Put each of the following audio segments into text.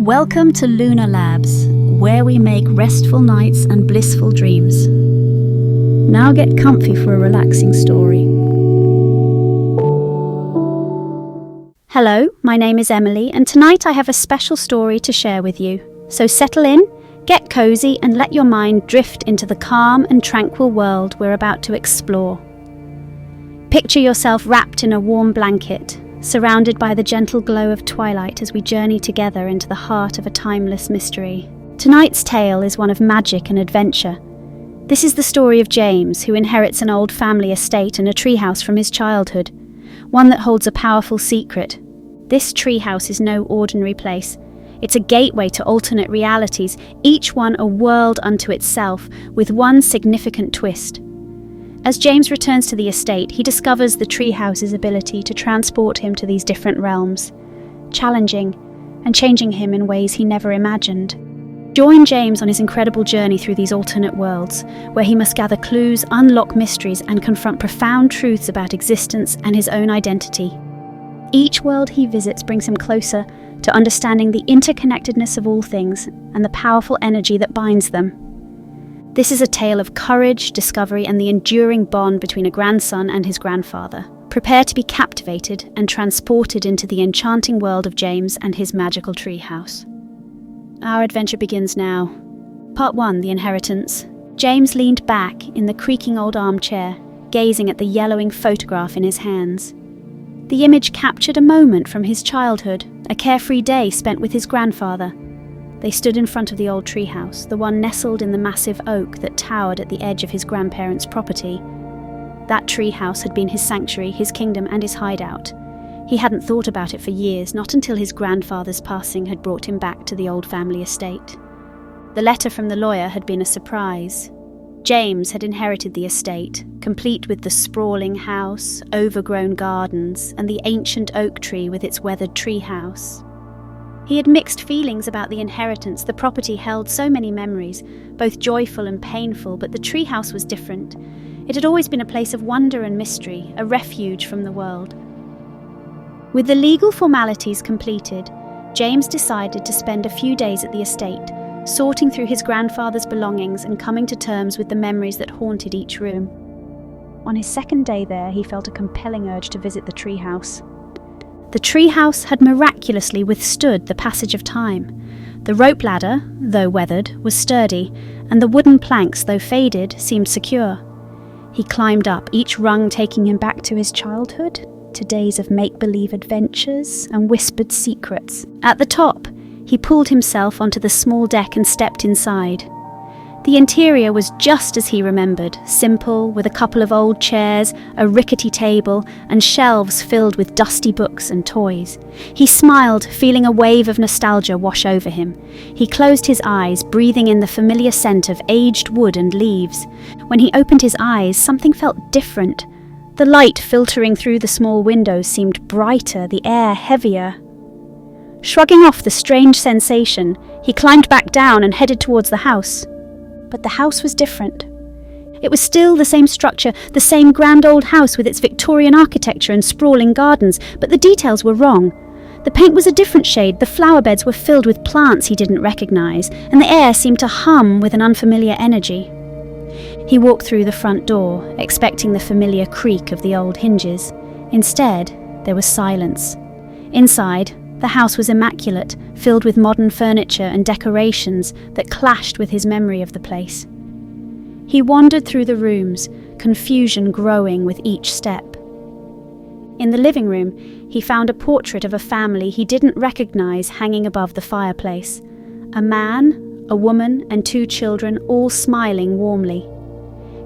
Welcome to Lunar Labs, where we make restful nights and blissful dreams. Now get comfy for a relaxing story. Hello, my name is Emily, and tonight I have a special story to share with you. So settle in, get cozy, and let your mind drift into the calm and tranquil world we're about to explore. Picture yourself wrapped in a warm blanket, surrounded by the gentle glow of twilight as we journey together into the heart of a timeless mystery. Tonight's tale is one of magic and adventure. This is the story of James, who inherits an old family estate and a treehouse from his childhood, one that holds a powerful secret. This treehouse is no ordinary place. It's a gateway to alternate realities, each one a world unto itself, with one significant twist. As James returns to the estate, he discovers the treehouse's ability to transport him to these different realms, challenging and changing him in ways he never imagined. Join James on his incredible journey through these alternate worlds, where he must gather clues, unlock mysteries, and confront profound truths about existence and his own identity. Each world he visits brings him closer to understanding the interconnectedness of all things and the powerful energy that binds them. This is a tale of courage, discovery, and the enduring bond between a grandson and his grandfather. Prepare to be captivated and transported into the enchanting world of James and his magical treehouse. Our adventure begins now. Part 1, The Inheritance. James leaned back in the creaking old armchair, gazing at the yellowing photograph in his hands. The image captured a moment from his childhood, a carefree day spent with his grandfather. They stood in front of the old treehouse, the one nestled in the massive oak that towered at the edge of his grandparents' property. That treehouse had been his sanctuary, his kingdom, and his hideout. He hadn't thought about it for years, not until his grandfather's passing had brought him back to the old family estate. The letter from the lawyer had been a surprise. James had inherited the estate, complete with the sprawling house, overgrown gardens, and the ancient oak tree with its weathered treehouse. He had mixed feelings about the inheritance. The property held so many memories, both joyful and painful, but the treehouse was different. It had always been a place of wonder and mystery, a refuge from the world. With the legal formalities completed, James decided to spend a few days at the estate, sorting through his grandfather's belongings and coming to terms with the memories that haunted each room. On his second day there, he felt a compelling urge to visit the treehouse. The treehouse had miraculously withstood the passage of time. The rope ladder, though weathered, was sturdy, and the wooden planks, though faded, seemed secure. He climbed up, each rung taking him back to his childhood, to days of make-believe adventures and whispered secrets. At the top, he pulled himself onto the small deck and stepped inside. The interior was just as he remembered, simple, with a couple of old chairs, a rickety table, and shelves filled with dusty books and toys. He smiled, feeling a wave of nostalgia wash over him. He closed his eyes, breathing in the familiar scent of aged wood and leaves. When he opened his eyes, something felt different. The light filtering through the small windows seemed brighter, the air heavier. Shrugging off the strange sensation, he climbed back down and headed towards the house. But the house was different. It was still the same structure, the same grand old house with its Victorian architecture and sprawling gardens, but the details were wrong. The paint was a different shade, the flower beds were filled with plants he didn't recognise, and the air seemed to hum with an unfamiliar energy. He walked through the front door, expecting the familiar creak of the old hinges. Instead, there was silence. Inside, the house was immaculate, filled with modern furniture and decorations that clashed with his memory of the place. He wandered through the rooms, confusion growing with each step. In the living room, he found a portrait of a family he didn't recognize hanging above the fireplace. A man, a woman, and 2 children, all smiling warmly.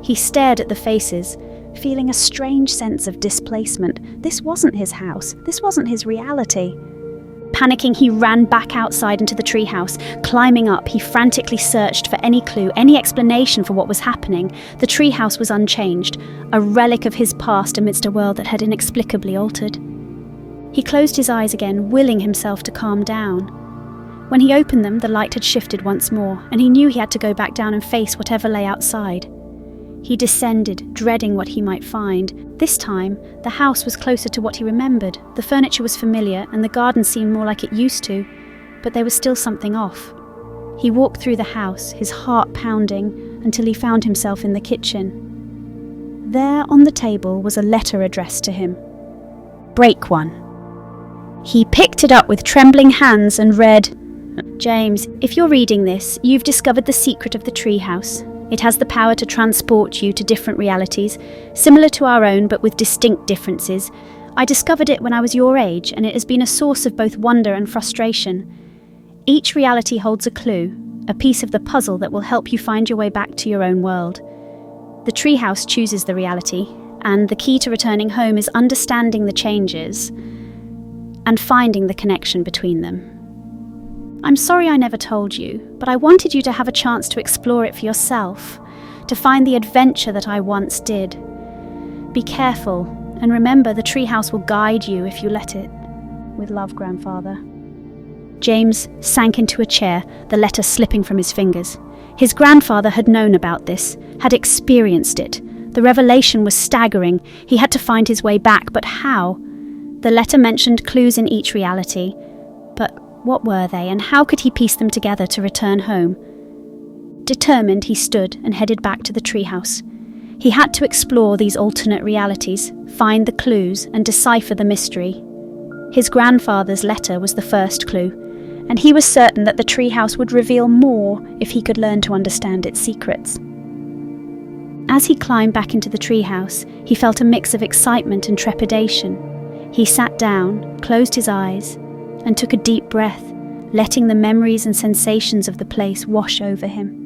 He stared at the faces, feeling a strange sense of displacement. This wasn't his house. This wasn't his reality. Panicking, he ran back outside into the treehouse. Climbing up, he frantically searched for any clue, any explanation for what was happening. The treehouse was unchanged, a relic of his past amidst a world that had inexplicably altered. He closed his eyes again, willing himself to calm down. When he opened them, the light had shifted once more, and he knew he had to go back down and face whatever lay outside. He descended, dreading what he might find. This time, the house was closer to what he remembered. The furniture was familiar, and the garden seemed more like it used to. but there was still something off. He walked through the house, his heart pounding, until he found himself in the kitchen. There on the table was a letter addressed to him. Break one. He picked it up with trembling hands and read, James, if you're reading this, you've discovered the secret of the treehouse. It has the power to transport you to different realities, similar to our own but with distinct differences. I discovered it when I was your age, and it has been a source of both wonder and frustration. Each reality holds a clue, a piece of the puzzle that will help you find your way back to your own world. The treehouse chooses the reality, and the key to returning home is understanding the changes and finding the connection between them. I'm sorry I never told you, but I wanted you to have a chance to explore it for yourself, to find the adventure that I once did. Be careful, and remember the treehouse will guide you if you let it. With love, Grandfather. James sank into a chair, the letter slipping from his fingers. His grandfather had known about this, had experienced it. The revelation was staggering. He had to find his way back, but how? The letter mentioned clues in each reality, but what were they, and how could he piece them together to return home? Determined, he stood and headed back to the treehouse. He had to explore these alternate realities, find the clues, and decipher the mystery. His grandfather's letter was the first clue, and he was certain that the treehouse would reveal more if he could learn to understand its secrets. As he climbed back into the treehouse, he felt a mix of excitement and trepidation. He sat down, closed his eyes, and took a deep breath, letting the memories and sensations of the place wash over him.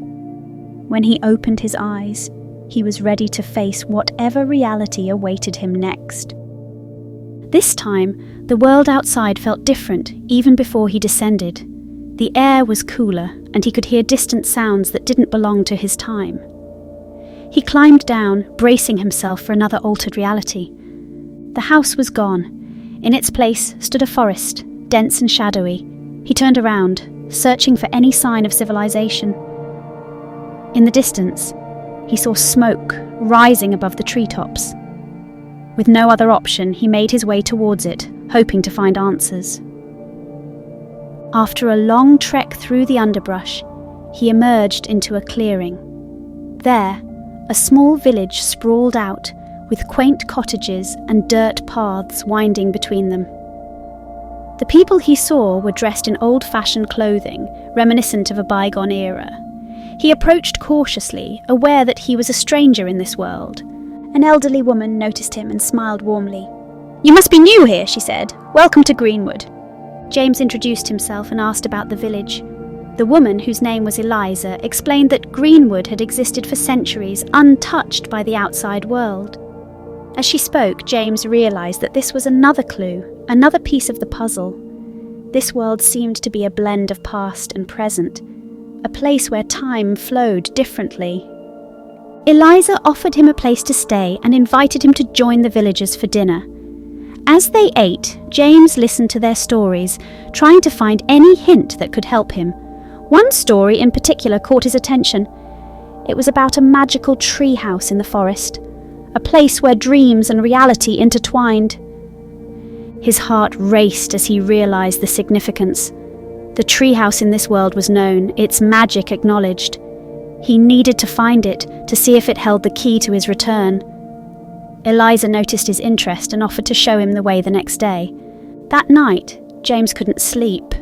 When he opened his eyes, he was ready to face whatever reality awaited him next. This time, the world outside felt different even before he descended. The air was cooler, and he could hear distant sounds that didn't belong to his time. He climbed down, bracing himself for another altered reality. The house was gone. In its place stood a forest, dense and shadowy. He turned around, searching for any sign of civilization. In the distance, he saw smoke rising above the treetops. With no other option, he made his way towards it, hoping to find answers. After a long trek through the underbrush, he emerged into a clearing. There, a small village sprawled out, with quaint cottages and dirt paths winding between them. The people he saw were dressed in old-fashioned clothing, reminiscent of a bygone era. He approached cautiously, aware that he was a stranger in this world. An elderly woman noticed him and smiled warmly. "You must be new here," she said. "Welcome to Greenwood." James introduced himself and asked about the village. The woman, whose name was Eliza, explained that Greenwood had existed for centuries, untouched by the outside world. As she spoke, James realised that this was another clue, another piece of the puzzle. This world seemed to be a blend of past and present, a place where time flowed differently. Eliza offered him a place to stay and invited him to join the villagers for dinner. As they ate, James listened to their stories, trying to find any hint that could help him. One story in particular caught his attention. It was about a magical treehouse in the forest, a place where dreams and reality intertwined. His heart raced as he realised the significance. The treehouse in this world was known, its magic acknowledged. He needed to find it to see if it held the key to his return. Eliza noticed his interest and offered to show him the way the next day. That night, James couldn't sleep.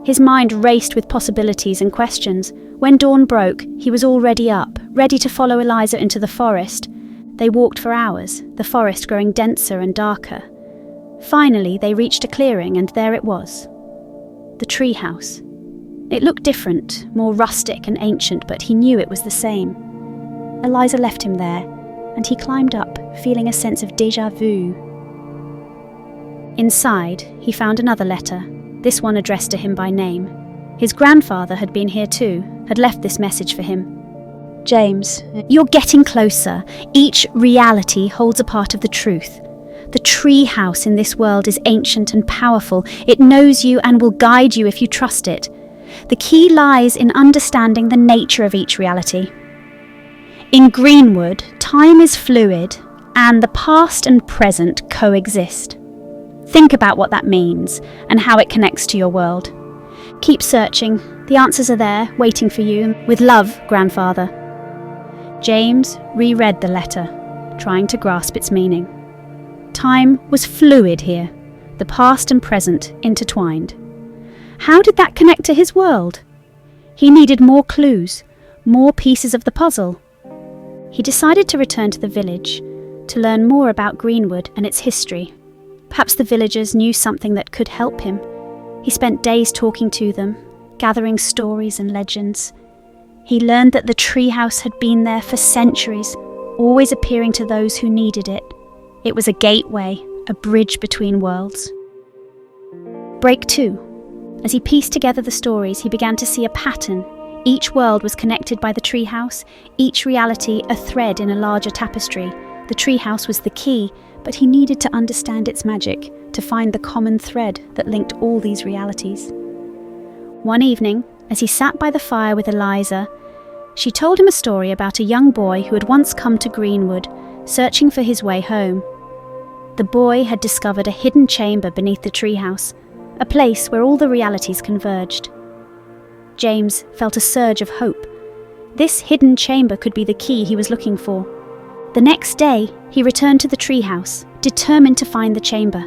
His mind raced with possibilities and questions. When dawn broke, he was already up, ready to follow Eliza into the forest. They walked for hours, the forest growing denser and darker. Finally, they reached a clearing, and there it was. The treehouse. It looked different, more rustic and ancient, but he knew it was the same. Eliza left him there, and he climbed up, feeling a sense of déjà vu. Inside, he found another letter, this one addressed to him by name. His grandfather had been here too, had left this message for him. "James, you're getting closer. Each reality holds a part of the truth. The tree house in this world is ancient and powerful. It knows you and will guide you if you trust it. The key lies in understanding the nature of each reality. In Greenwood, time is fluid, and the past and present coexist. Think about what that means and how it connects to your world. Keep searching. The answers are there, waiting for you. With love, Grandfather. James reread the letter, trying to grasp its meaning. Time was fluid here, the past and present intertwined. How did that connect to his world? He needed more clues, more pieces of the puzzle. He decided to return to the village, to learn more about Greenwood and its history. Perhaps the villagers knew something that could help him. He spent days talking to them, gathering stories and legends. He learned that the treehouse had been there for centuries, always appearing to those who needed it. It was a gateway, a bridge between worlds. Break 2. As he pieced together the stories, he began to see a pattern. Each world was connected by the treehouse, each reality a thread in a larger tapestry. The treehouse was the key, but he needed to understand its magic, to find the common thread that linked all these realities. One evening, as he sat by the fire with Eliza, she told him a story about a young boy who had once come to Greenwood, searching for his way home. The boy had discovered a hidden chamber beneath the treehouse, a place where all the realities converged. James felt a surge of hope. This hidden chamber could be the key he was looking for. The next day, he returned to the treehouse, determined to find the chamber.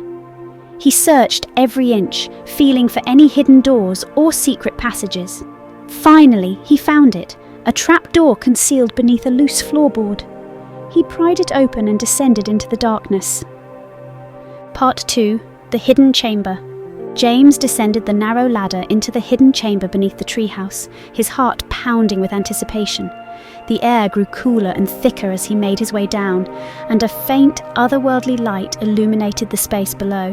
He searched every inch, feeling for any hidden doors or secret passages. Finally, he found it, a trapdoor concealed beneath a loose floorboard. He pried it open and descended into the darkness. Part 2. The Hidden Chamber. James descended the narrow ladder into the hidden chamber beneath the treehouse, his heart pounding with anticipation. The air grew cooler and thicker as he made his way down, and a faint, otherworldly light illuminated the space below.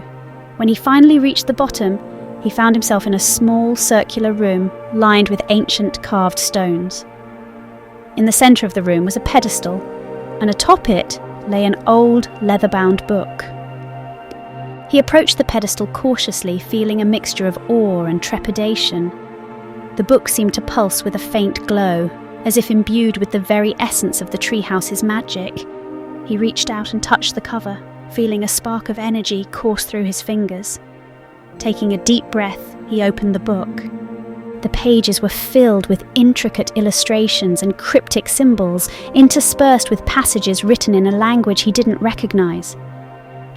When he finally reached the bottom, he found himself in a small, circular room lined with ancient carved stones. In the centre of the room was a pedestal, and atop it lay an old, leather-bound book. He approached the pedestal cautiously, feeling a mixture of awe and trepidation. The book seemed to pulse with a faint glow, as if imbued with the very essence of the treehouse's magic. He reached out and touched the cover, feeling a spark of energy course through his fingers. Taking a deep breath, he opened the book. The pages were filled with intricate illustrations and cryptic symbols, interspersed with passages written in a language he didn't recognize.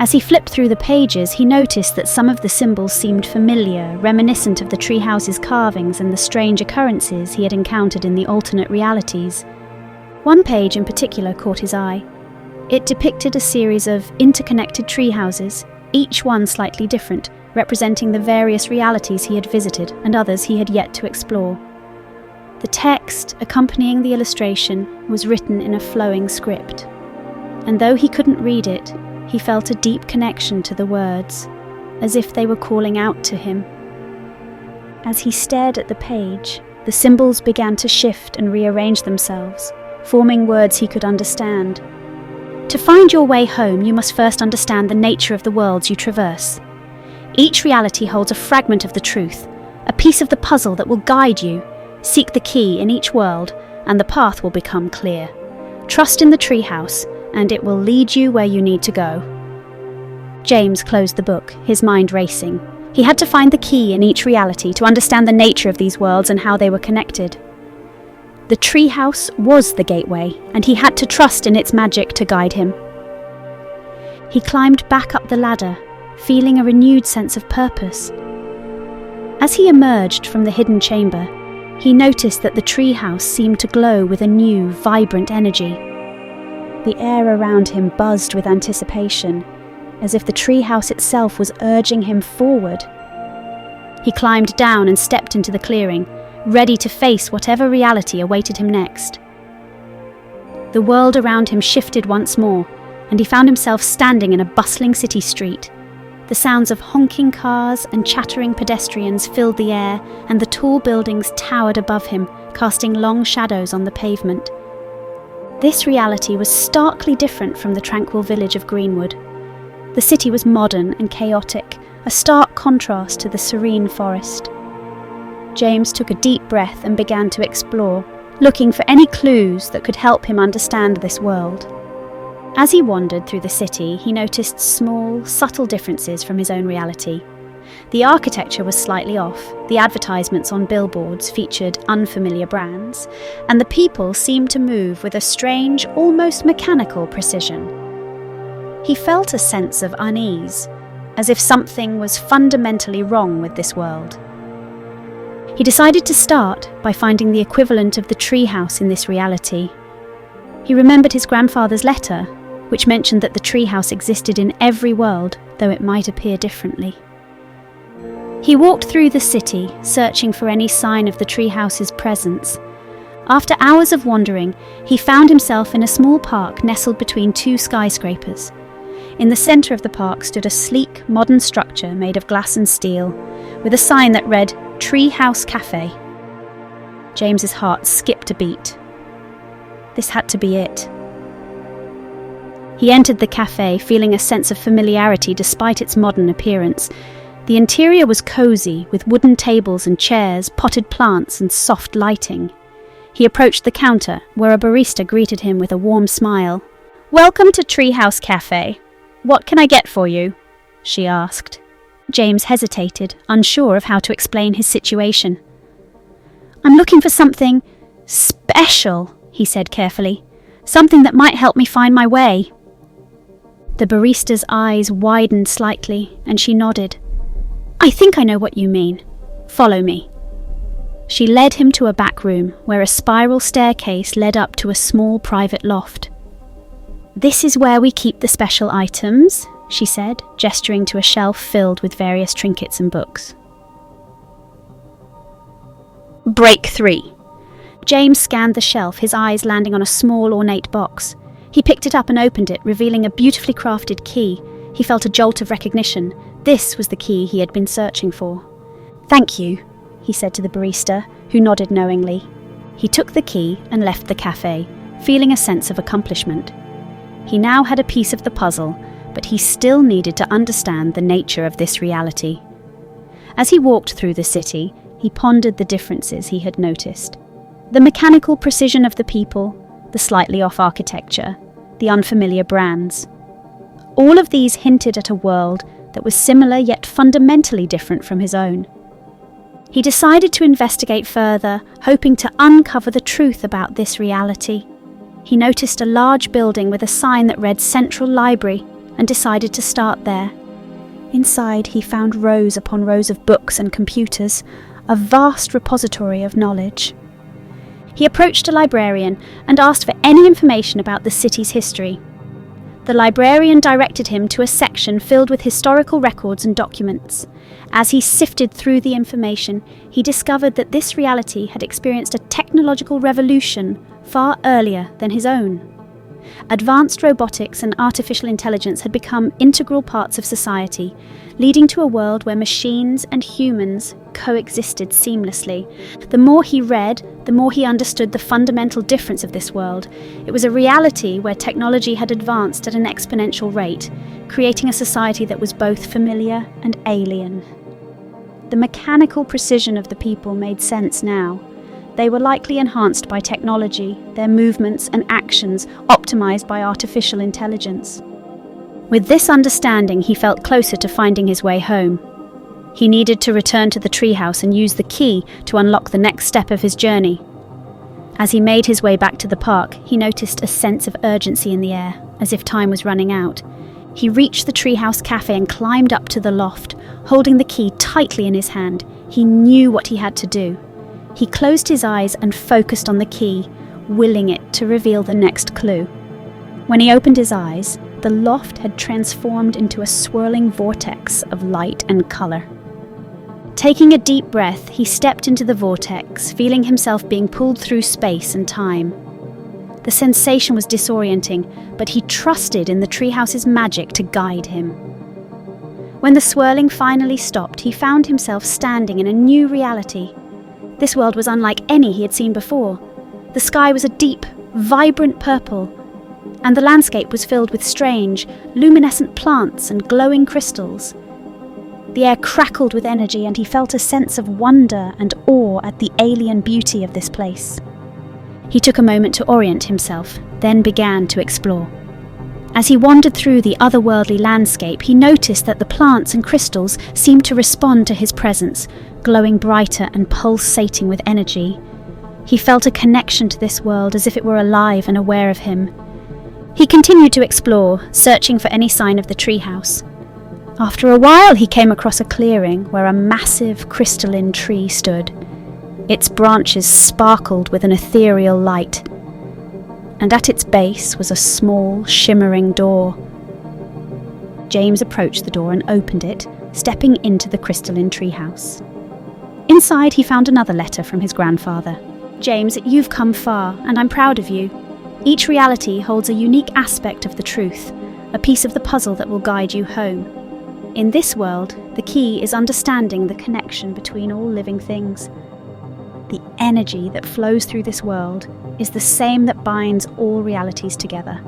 As he flipped through the pages, he noticed that some of the symbols seemed familiar, reminiscent of the treehouse's carvings and the strange occurrences he had encountered in the alternate realities. One page in particular caught his eye. It depicted a series of interconnected treehouses, each one slightly different, representing the various realities he had visited and others he had yet to explore. The text accompanying the illustration was written in a flowing script, and though he couldn't read it, he felt a deep connection to the words, as if they were calling out to him. As he stared at the page, the symbols began to shift and rearrange themselves, forming words he could understand. To find your way home, you must first understand the nature of the worlds you traverse. Each reality holds a fragment of the truth, a piece of the puzzle that will guide you. Seek the key in each world, and the path will become clear. Trust in the treehouse, and it will lead you where you need to go. James closed the book, his mind racing. He had to find the key in each reality to understand the nature of these worlds and how they were connected. The treehouse was the gateway, and he had to trust in its magic to guide him. He climbed back up the ladder, feeling a renewed sense of purpose. As he emerged from the hidden chamber, he noticed that the treehouse seemed to glow with a new, vibrant energy. The air around him buzzed with anticipation, as if the treehouse itself was urging him forward. He climbed down and stepped into the clearing, ready to face whatever reality awaited him next. The world around him shifted once more, and he found himself standing in a bustling city street. The sounds of honking cars and chattering pedestrians filled the air, and the tall buildings towered above him, casting long shadows on the pavement. This reality was starkly different from the tranquil village of Greenwood. The city was modern and chaotic, a stark contrast to the serene forest. James took a deep breath and began to explore, looking for any clues that could help him understand this world. As he wandered through the city, he noticed small, subtle differences from his own reality. The architecture was slightly off, the advertisements on billboards featured unfamiliar brands, and the people seemed to move with a strange, almost mechanical precision. He felt a sense of unease, as if something was fundamentally wrong with this world. He decided to start by finding the equivalent of the treehouse in this reality. He remembered his grandfather's letter, which mentioned that the treehouse existed in every world, though it might appear differently. He walked through the city, searching for any sign of the treehouse's presence. After hours of wandering, he found himself in a small park nestled between two skyscrapers. In the centre of the park stood a sleek, modern structure made of glass and steel, with a sign that read, "Treehouse Cafe." James's heart skipped a beat. This had to be it. He entered the cafe, feeling a sense of familiarity despite its modern appearance. The interior was cosy, with wooden tables and chairs, potted plants and soft lighting. He approached the counter, where a barista greeted him with a warm smile. "Welcome to Treehouse Cafe. What can I get for you?" she asked. James hesitated, unsure of how to explain his situation. "I'm looking for something special," he said carefully. "Something that might help me find my way." The barista's eyes widened slightly, and she nodded. "I think I know what you mean. Follow me." She led him to a back room, where a spiral staircase led up to a small private loft. "This is where we keep the special items," she said, gesturing to a shelf filled with various trinkets and books. Break 3. James scanned the shelf, his eyes landing on a small, ornate box. He picked it up and opened it, revealing a beautifully crafted key. He felt a jolt of recognition. This was the key he had been searching for. "Thank you," he said to the barista, who nodded knowingly. He took the key and left the cafe, feeling a sense of accomplishment. He now had a piece of the puzzle, but he still needed to understand the nature of this reality. As he walked through the city, he pondered the differences he had noticed. The mechanical precision of the people, the slightly off architecture, the unfamiliar brands. All of these hinted at a world that was similar yet fundamentally different from his own. He decided to investigate further, hoping to uncover the truth about this reality. He noticed a large building with a sign that read Central Library and decided to start there. Inside, he found rows upon rows of books and computers, a vast repository of knowledge. He approached a librarian and asked for any information about the city's history. The librarian directed him to a section filled with historical records and documents. As he sifted through the information, he discovered that this reality had experienced a technological revolution far earlier than his own. Advanced robotics and artificial intelligence had become integral parts of society, leading to a world where machines and humans coexisted seamlessly. The more he read, the more he understood the fundamental difference of this world. It was a reality where technology had advanced at an exponential rate, creating a society that was both familiar and alien. The mechanical precision of the people made sense now. They were likely enhanced by technology, their movements and actions optimized by artificial intelligence. With this understanding, he felt closer to finding his way home. He needed to return to the treehouse and use the key to unlock the next step of his journey. As he made his way back to the park, he noticed a sense of urgency in the air, as if time was running out. He reached the treehouse cafe and climbed up to the loft, holding the key tightly in his hand. He knew what he had to do. He closed his eyes and focused on the key, willing it to reveal the next clue. When he opened his eyes, the loft had transformed into a swirling vortex of light and colour. Taking a deep breath, he stepped into the vortex, feeling himself being pulled through space and time. The sensation was disorienting, but he trusted in the treehouse's magic to guide him. When the swirling finally stopped, he found himself standing in a new reality. This world was unlike any he had seen before. The sky was a deep, vibrant purple, and the landscape was filled with strange, luminescent plants and glowing crystals. The air crackled with energy, and he felt a sense of wonder and awe at the alien beauty of this place. He took a moment to orient himself, then began to explore. As he wandered through the otherworldly landscape, he noticed that the plants and crystals seemed to respond to his presence, glowing brighter and pulsating with energy. He felt a connection to this world as if it were alive and aware of him. He continued to explore, searching for any sign of the treehouse. After a while, he came across a clearing where a massive crystalline tree stood. Its branches sparkled with an ethereal light, and at its base was a small, shimmering door. James approached the door and opened it, stepping into the crystalline treehouse. Inside, he found another letter from his grandfather. "James, you've come far, and I'm proud of you. Each reality holds a unique aspect of the truth, a piece of the puzzle that will guide you home. In this world, the key is understanding the connection between all living things. The energy that flows through this world is the same that binds all realities together.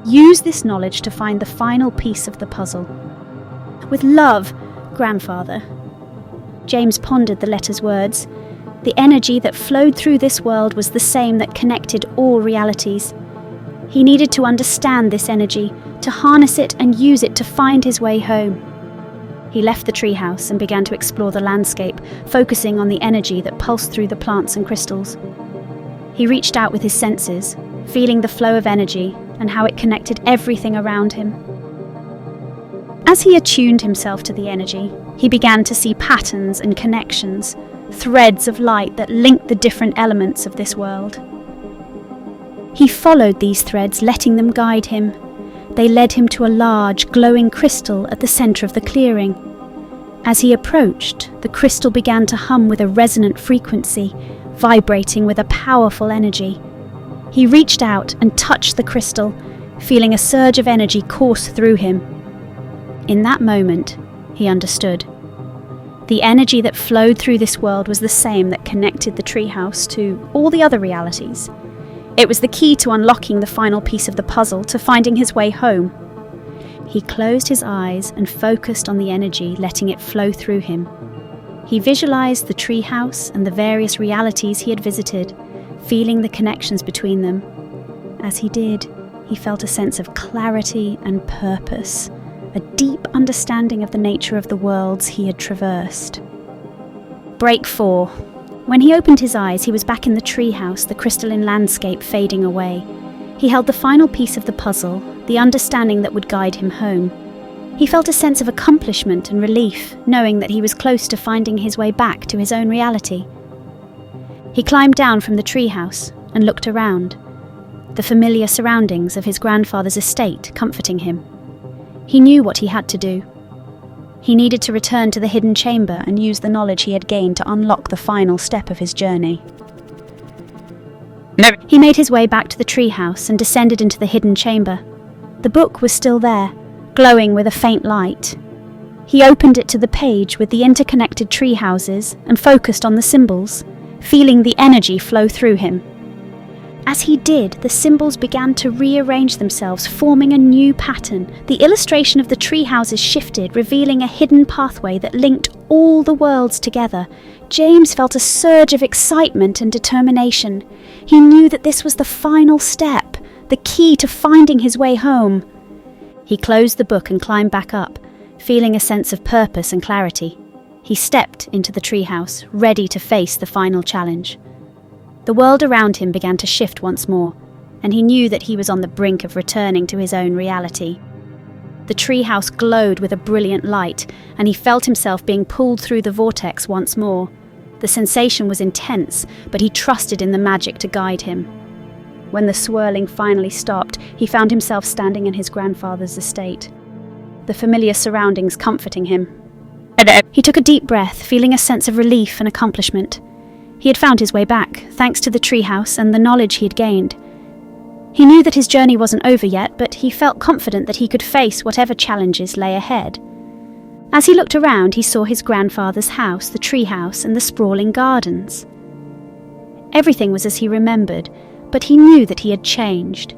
Use this knowledge to find the final piece of the puzzle. With love, Grandfather." James pondered the letter's words. The energy that flowed through this world was the same that connected all realities. He needed to understand this energy, to harness it and use it to find his way home. He left the treehouse and began to explore the landscape, focusing on the energy that pulsed through the plants and crystals. He reached out with his senses, feeling the flow of energy and how it connected everything around him. As he attuned himself to the energy, he began to see patterns and connections, threads of light that linked the different elements of this world. He followed these threads, letting them guide him. They led him to a large, glowing crystal at the center of the clearing. As he approached, the crystal began to hum with a resonant frequency, vibrating with a powerful energy. He reached out and touched the crystal, feeling a surge of energy course through him. In that moment, he understood. The energy that flowed through this world was the same that connected the treehouse to all the other realities. It was the key to unlocking the final piece of the puzzle, to finding his way home. He closed his eyes and focused on the energy, letting it flow through him. He visualized the treehouse and the various realities he had visited, feeling the connections between them. As he did, he felt a sense of clarity and purpose, a deep understanding of the nature of the worlds he had traversed. Break 4. When he opened his eyes, he was back in the treehouse, the crystalline landscape fading away. He held the final piece of the puzzle, the understanding that would guide him home. He felt a sense of accomplishment and relief, knowing that he was close to finding his way back to his own reality. He climbed down from the treehouse and looked around, the familiar surroundings of his grandfather's estate comforting him. He knew what he had to do. He needed to return to the hidden chamber and use the knowledge he had gained to unlock the final step of his journey. He made his way back to the treehouse and descended into the hidden chamber. The book was still there, glowing with a faint light. He opened it to the page with the interconnected tree houses and focused on the symbols, feeling the energy flow through him. As he did, the symbols began to rearrange themselves, forming a new pattern. The illustration of the tree houses shifted, revealing a hidden pathway that linked all the worlds together. James felt a surge of excitement and determination. He knew that this was the final step, the key to finding his way home. He closed the book and climbed back up, feeling a sense of purpose and clarity. He stepped into the treehouse, ready to face the final challenge. The world around him began to shift once more, and he knew that he was on the brink of returning to his own reality. The treehouse glowed with a brilliant light, and he felt himself being pulled through the vortex once more. The sensation was intense, but he trusted in the magic to guide him. When the swirling finally stopped, he found himself standing in his grandfather's estate, the familiar surroundings comforting him. He took a deep breath, feeling a sense of relief and accomplishment. He had found his way back, thanks to the treehouse and the knowledge he had gained. He knew that his journey wasn't over yet, but he felt confident that he could face whatever challenges lay ahead. As he looked around, he saw his grandfather's house, the treehouse, and the sprawling gardens. Everything was as he remembered, but he knew that he had changed.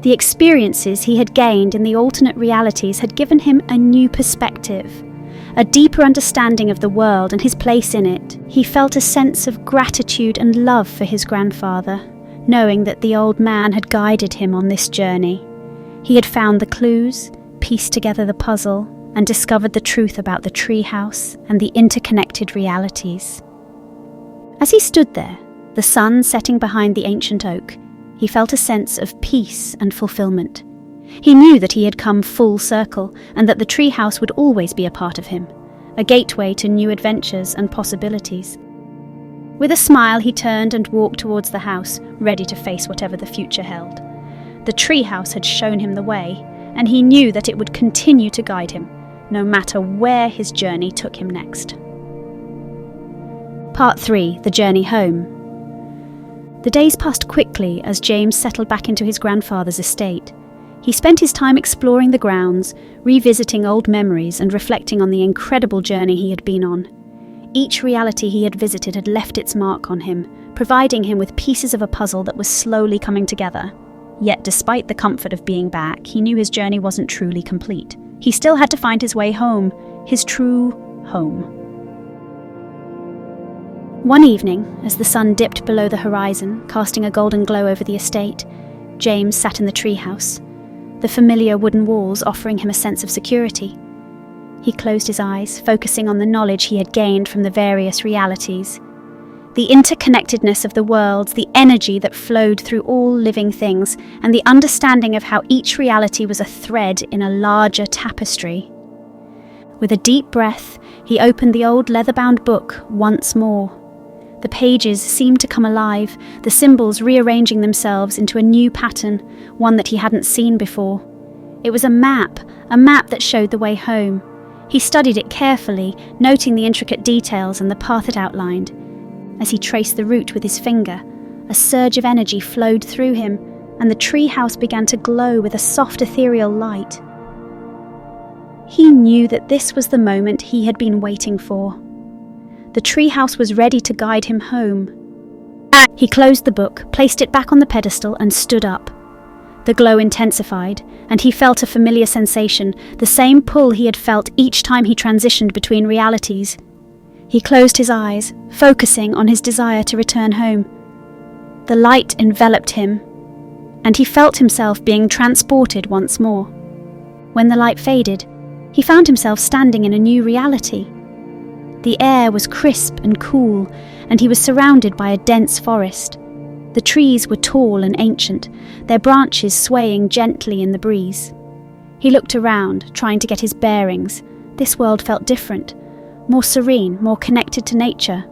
The experiences he had gained in the alternate realities had given him a new perspective, a deeper understanding of the world and his place in it. He felt a sense of gratitude and love for his grandfather, knowing that the old man had guided him on this journey. He had found the clues, pieced together the puzzle, and discovered the truth about the treehouse and the interconnected realities. As he stood there, the sun setting behind the ancient oak, he felt a sense of peace and fulfillment. He knew that he had come full circle and that the treehouse would always be a part of him, a gateway to new adventures and possibilities. With a smile, he turned and walked towards the house, ready to face whatever the future held. The treehouse had shown him the way, and he knew that it would continue to guide him, no matter where his journey took him next. Part 3. The Journey Home. The days passed quickly as James settled back into his grandfather's estate. He spent his time exploring the grounds, revisiting old memories and reflecting on the incredible journey he had been on. Each reality he had visited had left its mark on him, providing him with pieces of a puzzle that was slowly coming together. Yet despite the comfort of being back, he knew his journey wasn't truly complete. He still had to find his way home, his true home. One evening, as the sun dipped below the horizon, casting a golden glow over the estate, James sat in the treehouse, the familiar wooden walls offering him a sense of security. He closed his eyes, focusing on the knowledge he had gained from the various realities. The interconnectedness of the worlds, the energy that flowed through all living things, and the understanding of how each reality was a thread in a larger tapestry. With a deep breath, he opened the old leather-bound book once more. The pages seemed to come alive, the symbols rearranging themselves into a new pattern, one that he hadn't seen before. It was a map that showed the way home. He studied it carefully, noting the intricate details and the path it outlined. As he traced the route with his finger, a surge of energy flowed through him, and the treehouse began to glow with a soft ethereal light. He knew that this was the moment he had been waiting for. The treehouse was ready to guide him home. He closed the book, placed it back on the pedestal, and stood up. The glow intensified, and he felt a familiar sensation, the same pull he had felt each time he transitioned between realities. He closed his eyes, focusing on his desire to return home. The light enveloped him, and he felt himself being transported once more. When the light faded, he found himself standing in a new reality. The air was crisp and cool, and he was surrounded by a dense forest. The trees were tall and ancient, their branches swaying gently in the breeze. He looked around, trying to get his bearings. This world felt different, more serene, more connected to nature.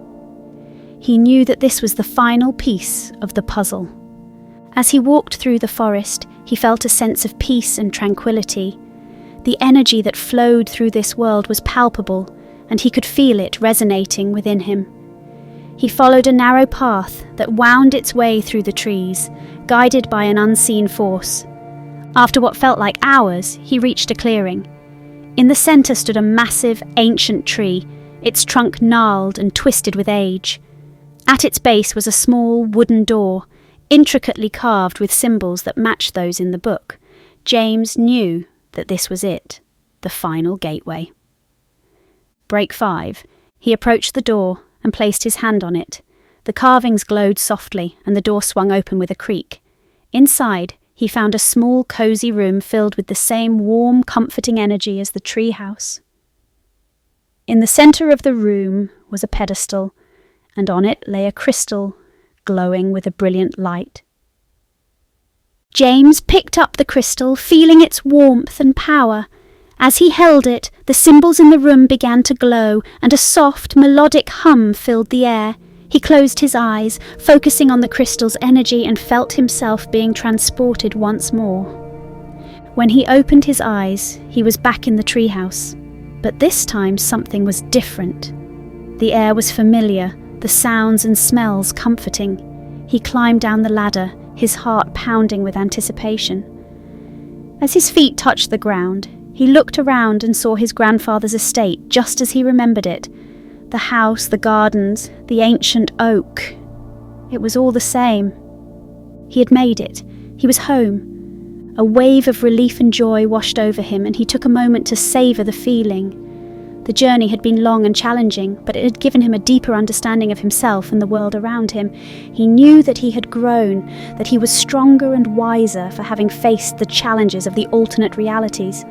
He knew that this was the final piece of the puzzle. As he walked through the forest, he felt a sense of peace and tranquility. The energy that flowed through this world was palpable, and he could feel it resonating within him. He followed a narrow path that wound its way through the trees, guided by an unseen force. After what felt like hours, he reached a clearing. In the centre stood a massive, ancient tree, its trunk gnarled and twisted with age. At its base was a small wooden door, intricately carved with symbols that matched those in the book. James knew that this was it, the final gateway. Break 5. He approached the door and placed his hand on it. The carvings glowed softly, and the door swung open with a creak. Inside, he found a small, cosy room filled with the same warm, comforting energy as the treehouse. In the centre of the room was a pedestal, and on it lay a crystal, glowing with a brilliant light. James picked up the crystal, feeling its warmth and power. As he held it, the symbols in the room began to glow, and a soft, melodic hum filled the air. He closed his eyes, focusing on the crystal's energy, and felt himself being transported once more. When he opened his eyes, he was back in the treehouse. But this time something was different. The air was familiar, the sounds and smells comforting. He climbed down the ladder, his heart pounding with anticipation. As his feet touched the ground, he looked around and saw his grandfather's estate just as he remembered it. The house, the gardens, the ancient oak. It was all the same. He had made it. He was home. A wave of relief and joy washed over him, and he took a moment to savour the feeling. The journey had been long and challenging, but it had given him a deeper understanding of himself and the world around him. He knew that he had grown, that he was stronger and wiser for having faced the challenges of the alternate realities.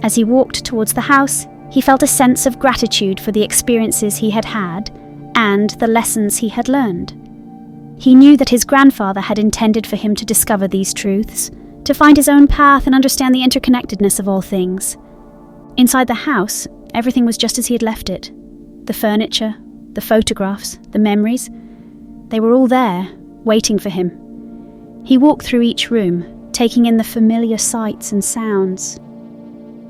As he walked towards the house, he felt a sense of gratitude for the experiences he had had and the lessons he had learned. He knew that his grandfather had intended for him to discover these truths, to find his own path and understand the interconnectedness of all things. Inside the house, everything was just as he had left it. The furniture, the photographs, the memories, they were all there, waiting for him. He walked through each room, taking in the familiar sights and sounds.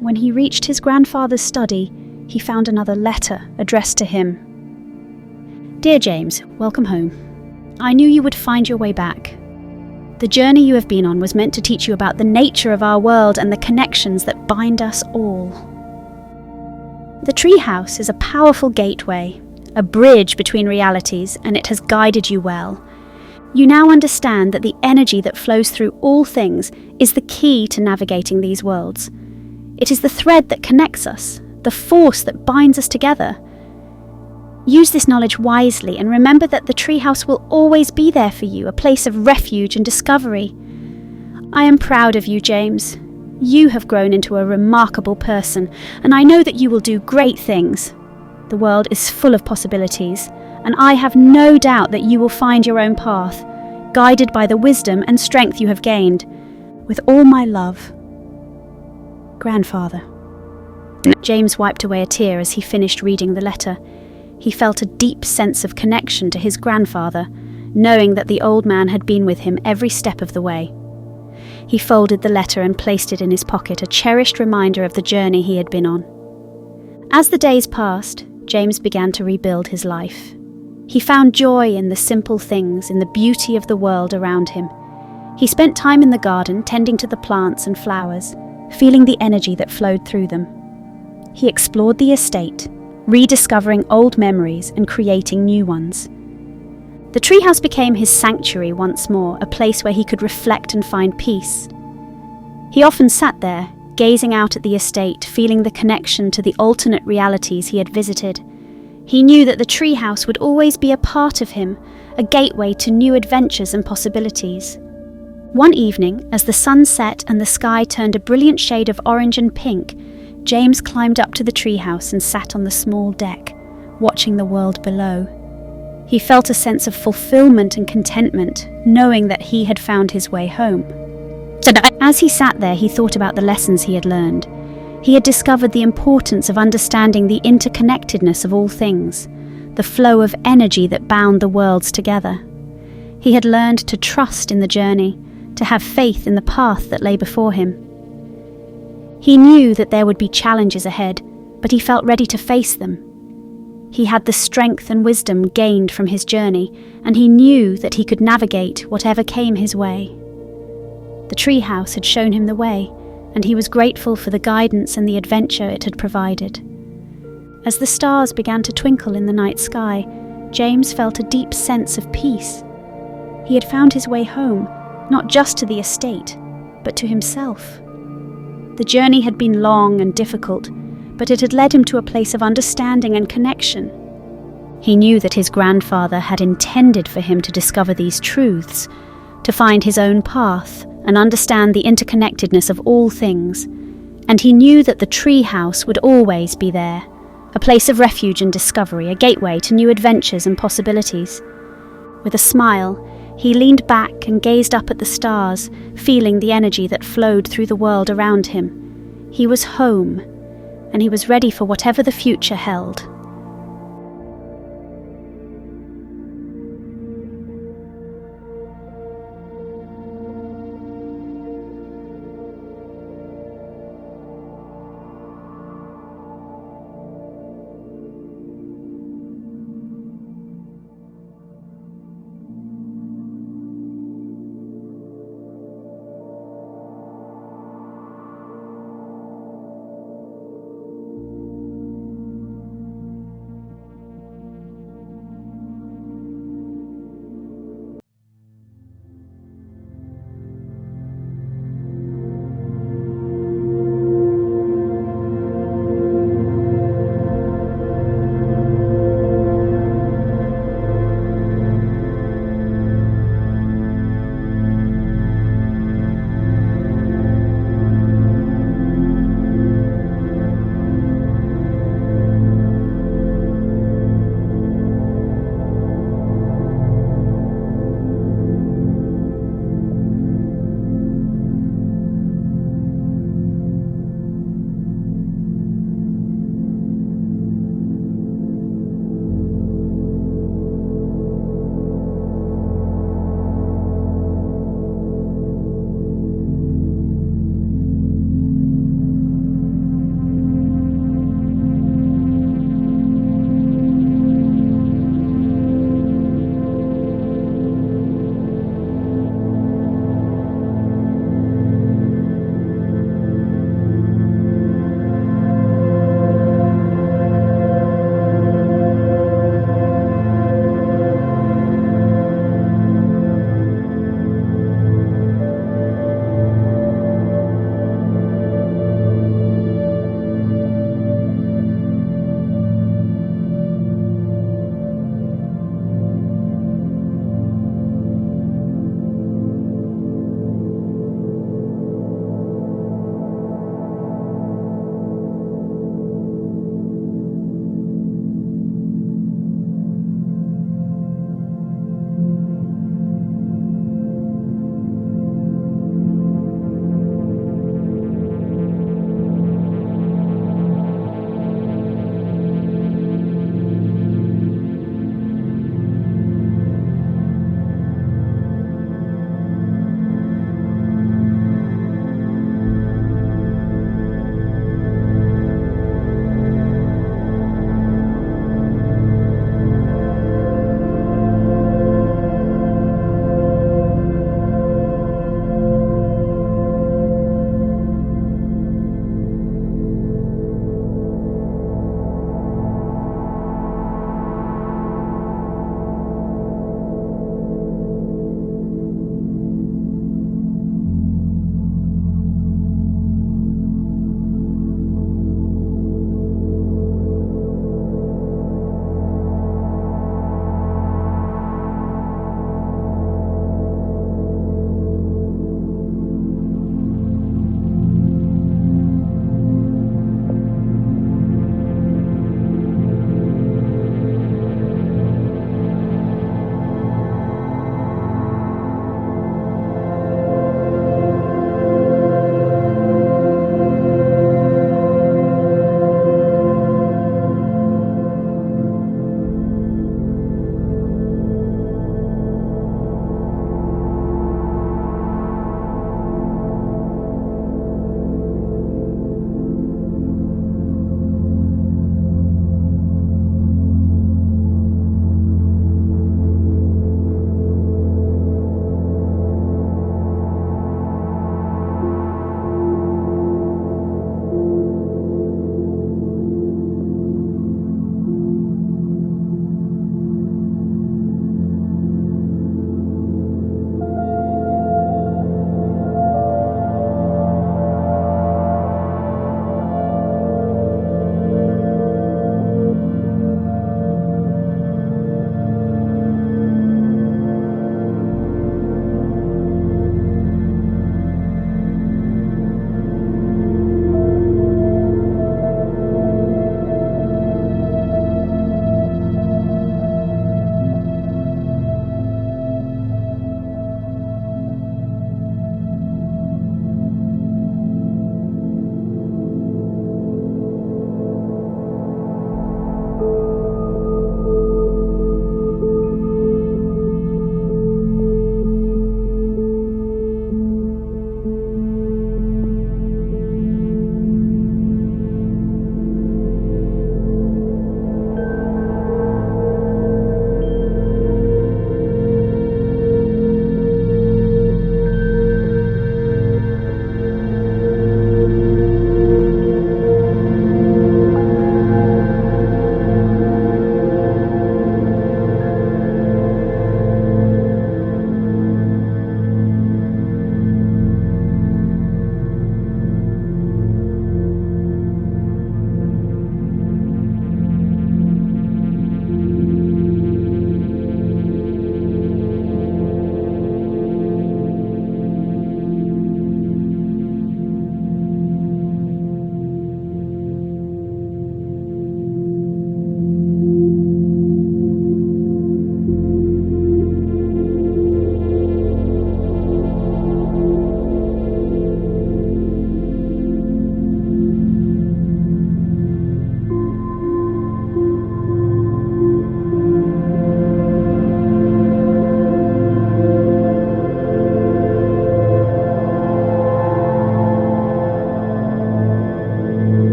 When he reached his grandfather's study, he found another letter addressed to him. "Dear James, welcome home. I knew you would find your way back. The journey you have been on was meant to teach you about the nature of our world and the connections that bind us all. The treehouse is a powerful gateway, a bridge between realities, and it has guided you well. You now understand that the energy that flows through all things is the key to navigating these worlds. It is the thread that connects us, the force that binds us together. Use this knowledge wisely and remember that the treehouse will always be there for you, a place of refuge and discovery. I am proud of you, James. You have grown into a remarkable person, and I know that you will do great things. The world is full of possibilities, and I have no doubt that you will find your own path, guided by the wisdom and strength you have gained. With all my love, Grandfather." James wiped away a tear as he finished reading the letter. He felt a deep sense of connection to his grandfather, knowing that the old man had been with him every step of the way. He folded the letter and placed it in his pocket, a cherished reminder of the journey he had been on. As the days passed, James began to rebuild his life. He found joy in the simple things, in the beauty of the world around him. He spent time in the garden, tending to the plants and flowers, feeling the energy that flowed through them. He explored the estate, rediscovering old memories and creating new ones. The treehouse became his sanctuary once more, a place where he could reflect and find peace. He often sat there, gazing out at the estate, feeling the connection to the alternate realities he had visited. He knew that the treehouse would always be a part of him, a gateway to new adventures and possibilities. One evening, as the sun set and the sky turned a brilliant shade of orange and pink, James climbed up to the treehouse and sat on the small deck, watching the world below. He felt a sense of fulfillment and contentment, knowing that he had found his way home. As he sat there, he thought about the lessons he had learned. He had discovered the importance of understanding the interconnectedness of all things, the flow of energy that bound the worlds together. He had learned to trust in the journey, to have faith in the path that lay before him. He knew that there would be challenges ahead, but he felt ready to face them. He had the strength and wisdom gained from his journey, and he knew that he could navigate whatever came his way. The treehouse had shown him the way, and he was grateful for the guidance and the adventure it had provided. As the stars began to twinkle in the night sky, James felt a deep sense of peace. He had found his way home, not just to the estate, but to himself. The journey had been long and difficult, but it had led him to a place of understanding and connection. He knew that his grandfather had intended for him to discover these truths, to find his own path and understand the interconnectedness of all things, and he knew that the treehouse would always be there, a place of refuge and discovery, a gateway to new adventures and possibilities. With a smile, he leaned back and gazed up at the stars, feeling the energy that flowed through the world around him. He was home, and he was ready for whatever the future held.